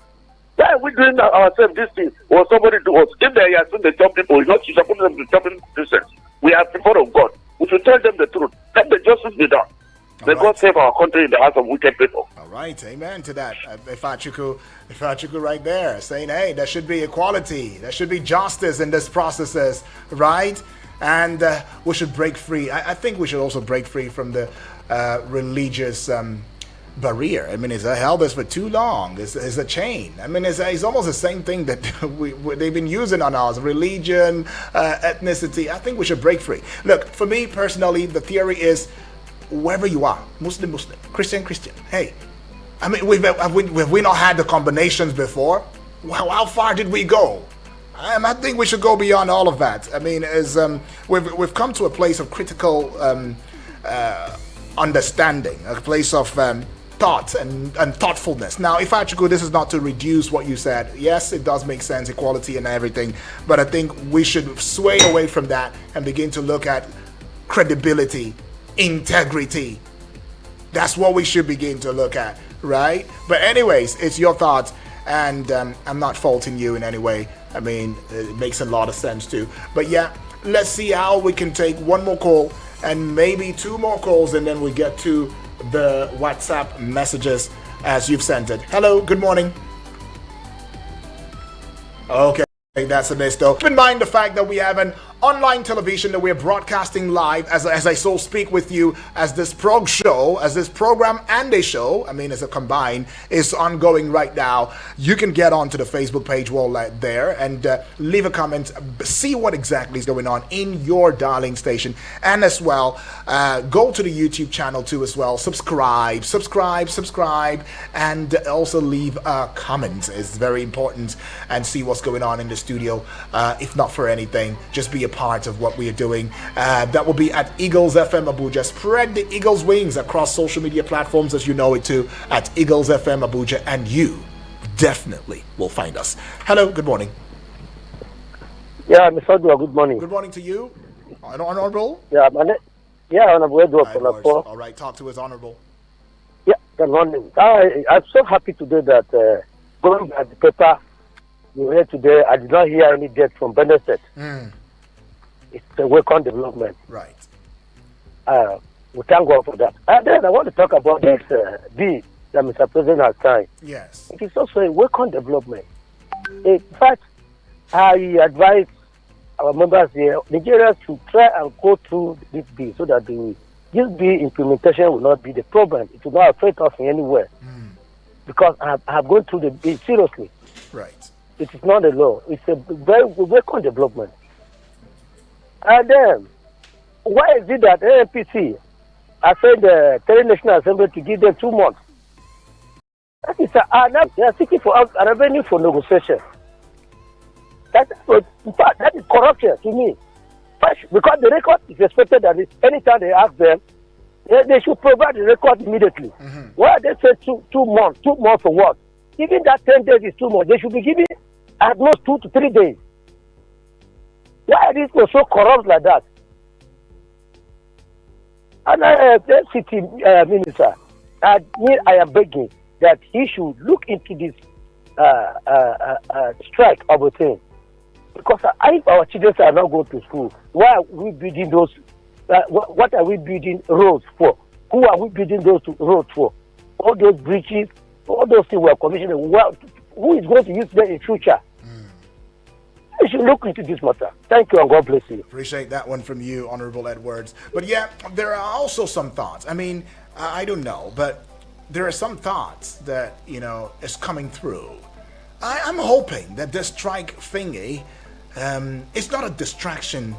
Why are we doing ourselves this thing or somebody do us? If they are doing the top people, we're not supposed to be stopping Christians. We are people of God. We should tell them the truth. Let the justice be done. May God save our country in the hands of wicked people. All right, amen to that. Ifeachukwu right there saying, hey, there should be equality. There should be justice in this processes, right? And we should break free. I think we should also break free from the religious barrier. I mean, it's held us for too long. It's a chain. I mean, it's almost the same thing that they've been using on us. Religion, ethnicity. I think we should break free. Look, for me personally, the theory is wherever you are, Muslim, Christian. Hey, I mean, have we not had the combinations before? Wow, how far did we go? I think we should go beyond all of that. I mean, as we've come to a place of critical understanding, a place of thought and thoughtfulness. Now, Ifeachukwu, this is not to reduce what you said. Yes, it does make sense, equality and everything, but I think we should sway away from that and begin to look at credibility, integrity. That's what we should begin to look at, right? But anyways, it's your thoughts, and I'm not faulting you in any way. I mean, it makes a lot of sense too. But yeah, let's see how we can take one more call and maybe two more calls, and then we get to the WhatsApp messages as you've sent it. Hello, good morning. Okay, that's a miss though. Keep in mind the fact that we have an online television that we're broadcasting live as I so speak with you, as this program and a show, I mean as a combined, is ongoing right now. You can get onto the Facebook page wall there and leave a comment, see what exactly is going on in your darling station, and as well go to the YouTube channel too as well. Subscribe, and also leave a comment. It's very important, and see what's going on in the studio. If not for anything, just be a part of what we are doing. That will be at Eagles FM Abuja. Spread the Eagles wings across social media platforms as you know it too, at Eagles FM Abuja, and you definitely will find us. Hello, good morning. Yeah, Mr. Odua, good morning. Good morning to you. Honorable? Honorable Edward. All right, talk to us, Honorable. Yeah, good morning. I'm so happy today that going by the paper you read today, I did not hear any death from Benefit. It's a welcome development. Right. We thank God for that. And then I want to talk about this deal that Mr. President has signed. Yes. It is also a welcome development. In fact, I advise our members here, Nigerians should try and go through this bill so that this bill implementation will not be the problem. It will not affect us in any way. Because I have gone through the bill seriously. Right. It is not a law. It's a very welcome development. And then, why is it that ANPC has said the Terry National Assembly to give them 2 months? That is they are seeking for a revenue for negotiation. In fact, that is corruption to me. Because the record is expected that anytime they ask them, they should provide the record immediately. Why are they saying 2 months? 2 months for what? Even that 10 days is 2 months. They should be giving at most 2 to 3 days. Why are these people so corrupt like that? And the city minister, I am begging that he should look into this strike of a thing. Because if our children are not going to school, why are we building those? What are we building roads for? Who are we building those roads for? All those bridges, all those things were commissioned. Well, who is going to use them in future? You should look into this matter. Thank you, and God bless you. Appreciate that one from you, Honorable Edwards. But yeah, there are also some thoughts. I mean, I don't know, but there are some thoughts that, is coming through. I'm hoping that this strike thingy is not a distraction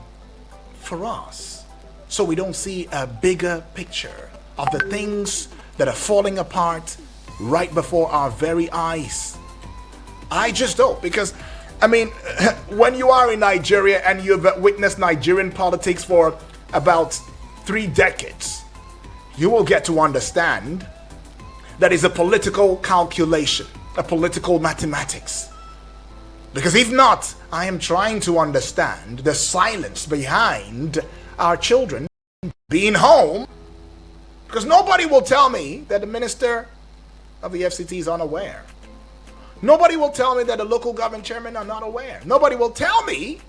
for us, so we don't see a bigger picture of the things that are falling apart right before our very eyes. I just hope, because I mean, when you are in Nigeria and you've witnessed Nigerian politics for about 3 decades, you will get to understand that is a political calculation, a political mathematics. Because if not, I am trying to understand the silence behind our children being home, because nobody will tell me that the minister of the FCT is unaware. Nobody will tell me that the local government chairmen are not aware. Nobody will tell me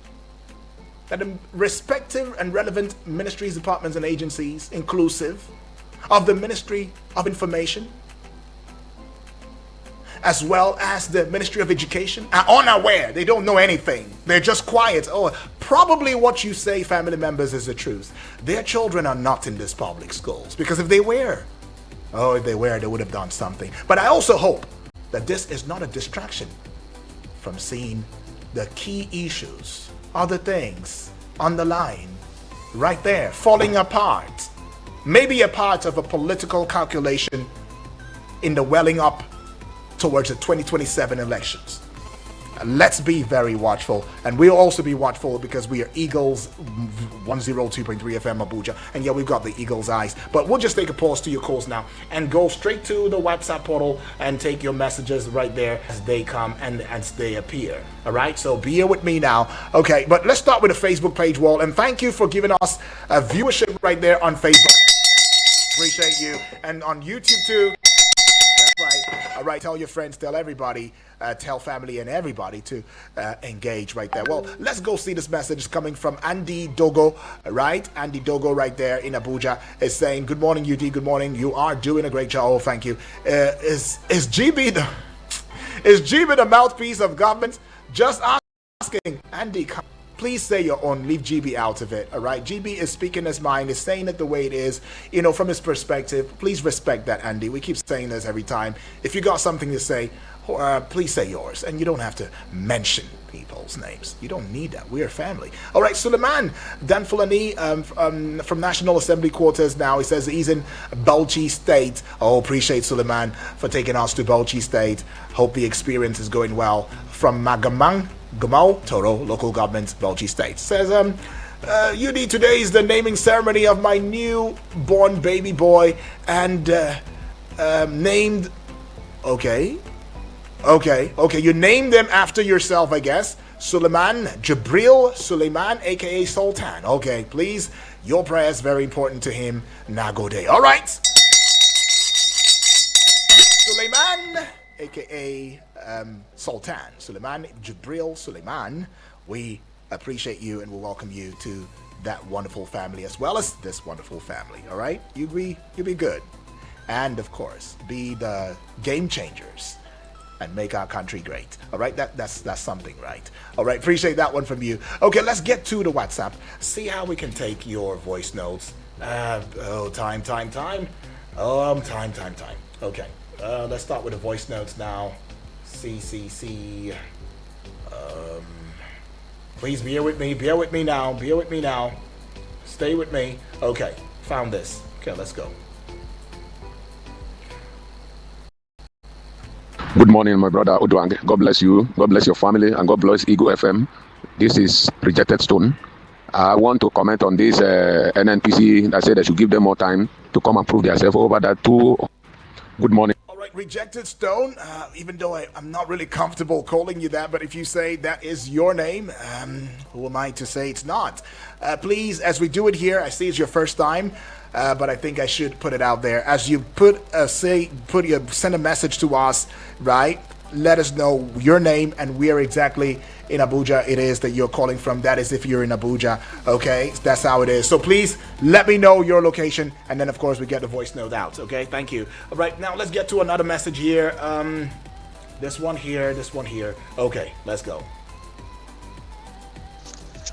that the respective and relevant ministries, departments, and agencies, inclusive of the Ministry of Information, as well as the Ministry of Education, are unaware. They don't know anything. They're just quiet. Oh, probably what you say, family members, is the truth. Their children are not in these public schools, because if they were, they would have done something. But I also hope that this is not a distraction from seeing the key issues, other things on the line, right there, falling apart. Maybe a part of a political calculation in the welling up towards the 2027 elections. Let's be very watchful, and we'll also be watchful because we are Eagles 102.3 FM Abuja, and yeah, we've got the Eagles eyes. But we'll just take a pause to your calls now and go straight to the WhatsApp portal and take your messages right there as they come and as they appear. All right, so be here with me now. Okay, but let's start with the Facebook page wall, and thank you for giving us a viewership right there on Facebook. Appreciate you, and on YouTube too. That's right. All right, tell your friends, tell everybody, tell family and everybody to engage right there. Well, let's go see this message coming from Andy Dogo, right? Andy Dogo right there in Abuja is saying, good morning, UD, good morning. You are doing a great job. Oh, thank you. Is GB the mouthpiece of government? Just asking. Andy, please say your own, leave GB out of it, all right? GB is speaking his mind, is saying it the way it is, from his perspective. Please respect that, Andy. We keep saying this every time. If you got something to say, please say yours, and you don't have to mention people's names. You don't need that. We're family. All right, Suleiman Danfulani from National Assembly quarters now. He says he's in Bauchi State. Oh, appreciate Suleiman for taking us to Bauchi State. Hope the experience is going well. From Magamang, Gumau, Toro, local government, Bauchi State. Says, UD, today is the naming ceremony of my newborn baby boy, and named, okay, you named them after yourself, I guess. Suleiman Jabril Suleiman, aka Sultan. Okay, please, your prayers very important to him. Nagode. All right, Suleiman, aka Sultan Suleiman Jabril Suleiman, we appreciate you and we'll welcome you to that wonderful family as well as this wonderful family. All right, you be good, and of course be the game changers and make our country great. All right, that's something, right? All right, appreciate that one from you. Okay, let's get to the WhatsApp, see how we can take your voice notes. Time. Okay, let's start with the voice notes now. CCC. Please bear with me now. Stay with me. Okay, found this. Okay, let's go. Good morning, my brother Odwang. God bless you. God bless your family, and God bless Eagle FM. This is Rejected Stone. I want to comment on this NNPC that said they should give them more time to come and prove themselves over that too. Good morning. All right, Rejected Stone, even though I'm not really comfortable calling you that, but if you say that is your name, who am I to say it's not? Please, as we do it here, I see it's your first time, but I think I should put it out there. As you send a message to us, right? let us know your name and where exactly in Abuja it is that you're calling from. That is if you're in Abuja. Okay, that's how it is. So please let me know your location, and then of course we get the voice note out. Okay, thank you. All right, now let's get to another message here. This one here. Okay, let's go.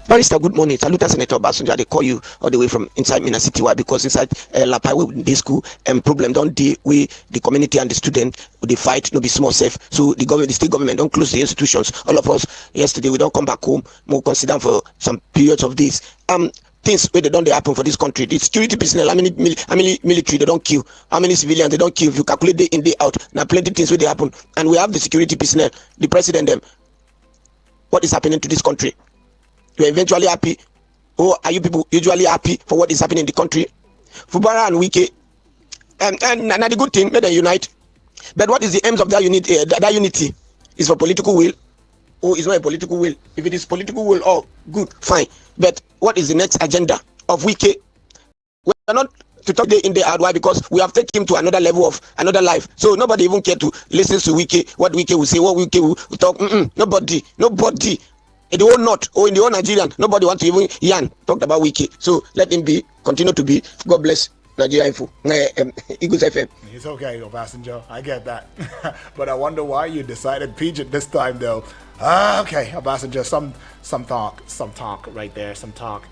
Barrister, good morning. Salute Senator Basunja. They call you all the way from inside Mina City. Why? Because inside Lapai, we the school problem don't deal with the community and the student. They fight, no be small safe. So the government, the state government, don't close the institutions. All of us yesterday, we don't come back home. More consider for some periods of this. Things where they don't happen for this country. The security personnel, how many military they don't kill, how many civilians they don't kill. If you calculate day in day out, now plenty things where they happen. And we have the security personnel, the president, them. What is happening to this country? You're eventually happy, or are you people usually happy for what is happening in the country? Fubara and Wike, and the good thing, may they unite. But what is the aims of that unity? That unity is for political will, or is not a political will? If it is political will, oh, good, fine. But what is the next agenda of Wike? We are not to talk day in day out. Why? Because we have taken him to another level of another life. So nobody even care to listen to Wike. What Wike will say, what Wike will talk. Nobody. In the whole North or in the whole Nigerian, nobody wants to even yarn talked about Wiki. So let him be, continue to be. God bless Nigeria Info, Eagles FM. It's okay, Obasanjo. I get that. But I wonder why you decided Pidgin this time, though. Okay, Obasanjo, some talk right there, some talk.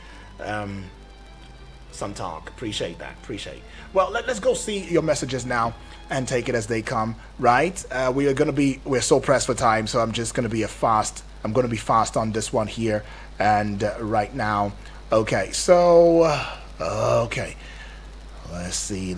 Appreciate that. Well, let's go see your messages now and take it as they come, right? We're so pressed for time, so I'm just going to be fast on this one here and right now. Okay, so let's see,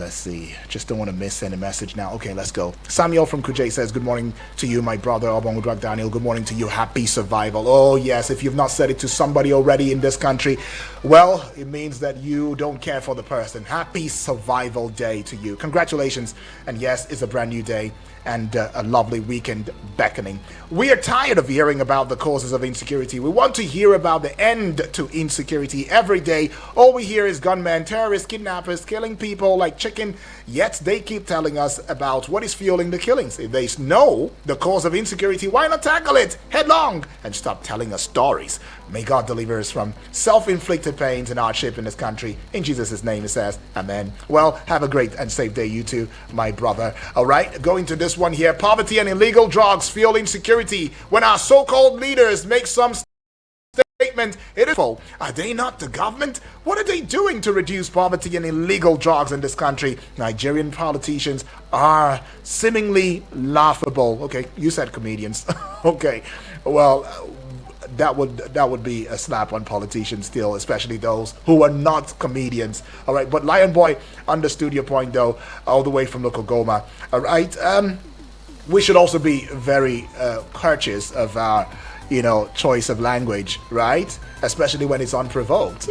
just don't want to miss any message now. Okay, let's go. Samuel from Kuje says, good morning to you, my brother Obongudrak Daniel. Good morning to you. Happy survival. Oh yes, if you've not said it to somebody already in this country, well, it means that you don't care for the person. Happy survival day to you. Congratulations. And yes, it's a brand new day and a lovely weekend beckoning. We are tired of hearing about the causes of insecurity. We want to hear about the end to insecurity every day. All we hear is gunmen, terrorists, kidnappers, killing people like chicken, yet they keep telling us about what is fueling the killings. If they know the cause of insecurity, why not tackle it headlong and stop telling us stories? May God deliver us from self-inflicted pains and hardship in this country. In Jesus' name it says, amen. Well, have a great and safe day, you too, my brother. All right, going to this one here. Poverty and illegal drugs fuel insecurity. When our so-called leaders make some statement, it is full. Are they not the government? What are they doing to reduce poverty and illegal drugs in this country? Nigerian politicians are seemingly laughable. Okay, you said comedians. Okay, well, that would be a slap on politicians still, especially those who are not comedians. All right, but Lion Boy understood your point though, all the way from local Goma. All right, we should also be very courteous of our choice of language, right? Especially when it's unprovoked.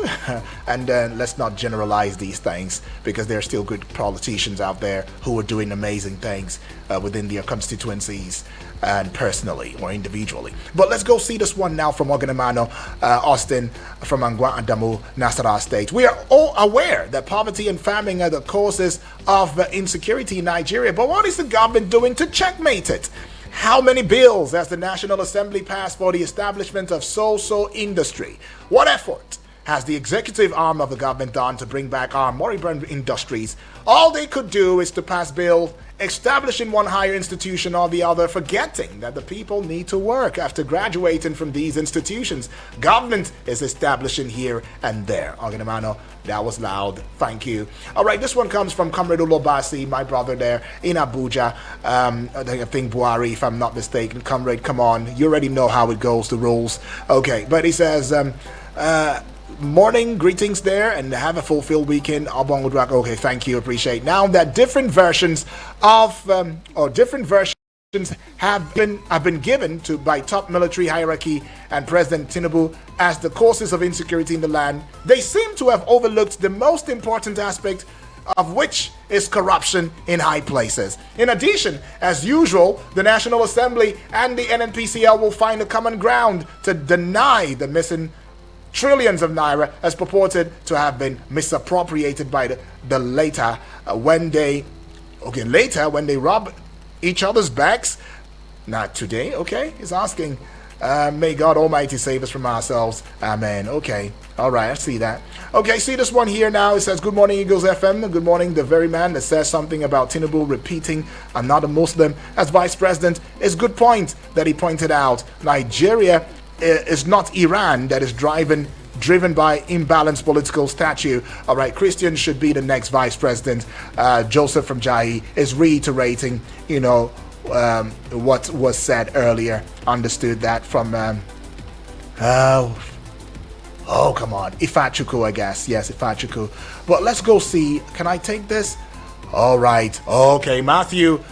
And then let's not generalize these things, because there are still good politicians out there who are doing amazing things within their constituencies and personally or individually. But let's go see this one now from Oganamano, Austin, from Angwa Adamu, Nasarawa State. We are all aware that poverty and famine are the causes of insecurity in Nigeria, but what is the government doing to checkmate it? How many bills has the National Assembly passed for the establishment of so-so industry? What effort has the executive arm of the government done to bring back our moribund industries? All they could do is to pass bills establishing one higher institution or the other, forgetting that the people need to work after graduating from these institutions. Government is establishing here and there. Oganamano, that was loud. Thank you. All right, this one comes from Comrade Ulobasi, my brother there in Abuja. I think Buhari, if I'm not mistaken. Comrade, come on. You already know how it goes, the rules. Okay, but he says, morning greetings there and have a fulfilled weekend. Okay, thank you, appreciate. Now that different versions of have been given to by top military hierarchy and President Tinubu as the causes of insecurity in the land, they seem to have overlooked the most important aspect, of which is corruption in high places. In addition, as usual, the National Assembly and the NNPCL will find a common ground to deny the missing trillions of naira as purported to have been misappropriated by the later when they rob each other's backs. Not today, okay? He's asking. May God Almighty save us from ourselves. Amen. Okay. All right, I see that. Okay, see this one here now. It says, good morning, Eagles FM. Good morning, the very man that says something about Tinubu repeating I'm not a Muslim as vice president. It's a good point that he pointed out. Nigeria is not Iran that is driven by imbalanced political statue. All right, Christians should be the next vice president. Joseph from Jai is reiterating, what was said earlier. Understood that from come on, Ifachuku, I guess. Yes, Ifachuku. But let's go see. Can I take this? All right. Okay, Matthew,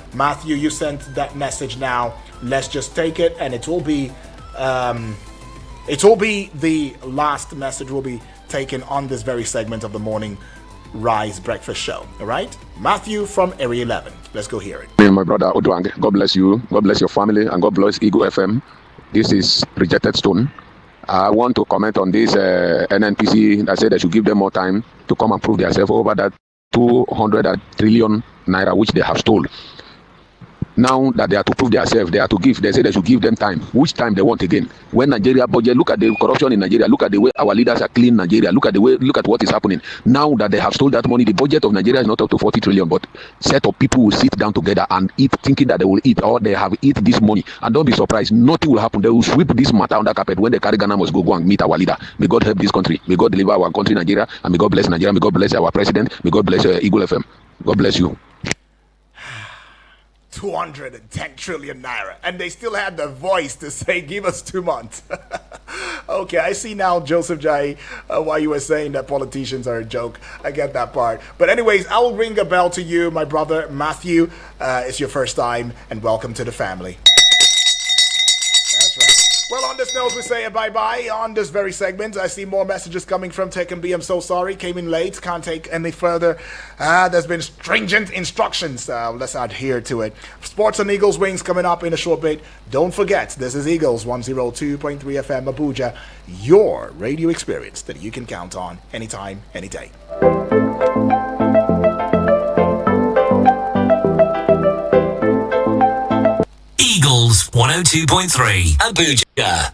you sent that message now. Let's just take it, and it will be the last message will be taken on this very segment of the Morning Rise Breakfast Show. All right, Matthew from Area 11. Let's go hear it. My brother Oduang, God bless you, God bless your family, and God bless Eagle FM. This is Rejected Stone. I want to comment on this NNPC that said they should give them more time to come and prove themselves over that 200 trillion naira which they have stolen. Now that they are to prove themselves, they say they should give them time. Which time they want again? When Nigeria budget, look at the corruption in Nigeria, look at the way our leaders are cleaning Nigeria, look at what is happening. Now that they have stole that money, the budget of Nigeria is not up to 40 trillion, but set of people will sit down together and eat, thinking that they will eat, or they have eat this money. And don't be surprised, nothing will happen. They will sweep this matter under carpet. When the carry Ghana must go and meet our leader. May God help this country. May God deliver our country, Nigeria, and may God bless Nigeria. May God bless our president. May God bless Eagle FM. God bless you. 210 trillion naira, and they still had the voice to say give us 2 months. Okay, I see now, Joseph Jai, why you were saying that politicians are a joke. I get that part, but anyways, I will ring a bell to you, my brother Matthew. It's your first time, and welcome to the family. That's right. Well, on this note, we say a bye-bye on this very segment. I see more messages coming from Tech and B. I'm so sorry, came in late, can't take any further. There's been stringent instructions. Let's adhere to it. Sports on Eagles Wings coming up in a short bit. Don't forget, this is Eagles 102.3 FM Abuja, your radio experience that you can count on anytime, any day. Eagles 102.3 Abuja.